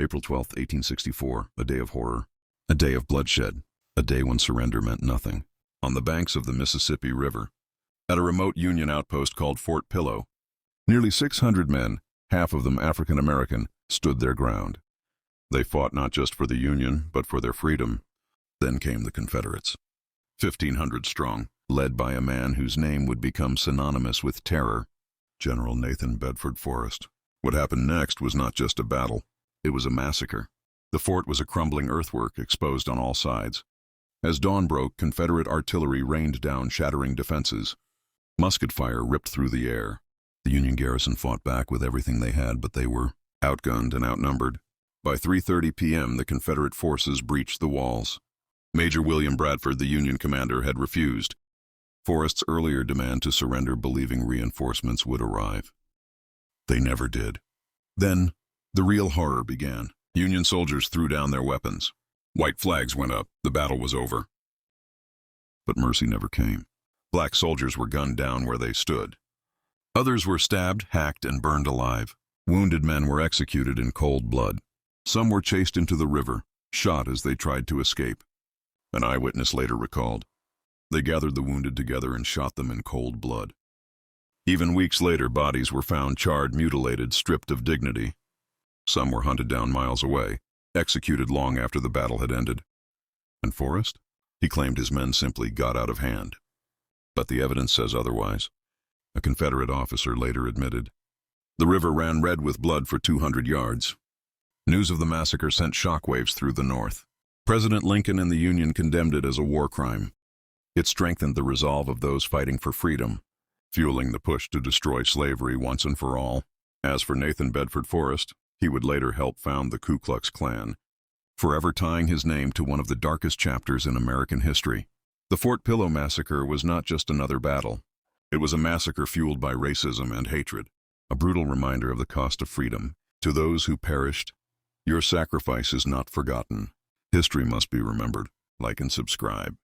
April 12, 1864, a day of horror, a day of bloodshed, a day when surrender meant nothing. On the banks of the Mississippi River, at a remote Union outpost called Fort Pillow, nearly 600 men, half of them African American, stood their ground. They fought not just for the Union, but for their freedom. Then came the Confederates, 1,500 strong, led by a man whose name would become synonymous with terror, General Nathan Bedford Forrest. What happened next was not just a battle, it was a massacre. The fort was a crumbling earthwork exposed on all sides. As dawn broke, Confederate artillery rained down shattering defenses. Musket fire ripped through the air. The Union garrison fought back with everything they had, but they were outgunned and outnumbered. By 3:30 p.m., the Confederate forces breached the walls. Major William Bradford, the Union commander, had refused Forrest's earlier demand to surrender, believing reinforcements would arrive. They never did. Then, the real horror began. Union soldiers threw down their weapons. White flags went up. The battle was over. But mercy never came. Black soldiers were gunned down where they stood. Others were stabbed, hacked, and burned alive. Wounded men were executed in cold blood. Some were chased into the river, shot as they tried to escape. An eyewitness later recalled, "They gathered the wounded together and shot them in cold blood." Even weeks later, bodies were found charred, mutilated, stripped of dignity. Some were hunted down miles away, executed long after the battle had ended. And Forrest? He claimed his men simply got out of hand. But the evidence says otherwise. A Confederate officer later admitted, "The river ran red with blood for 200 yards. News of the massacre sent shockwaves through the North. President Lincoln and the Union condemned it as a war crime. It strengthened the resolve of those fighting for freedom, fueling the push to destroy slavery once and for all. As for Nathan Bedford Forrest, he would later help found the Ku Klux Klan, forever tying his name to one of the darkest chapters in American history. The Fort Pillow massacre was not just another battle. It was a massacre fueled by racism and hatred, a brutal reminder of the cost of freedom. To those who perished, your sacrifice is not forgotten. History must be remembered. Like and subscribe.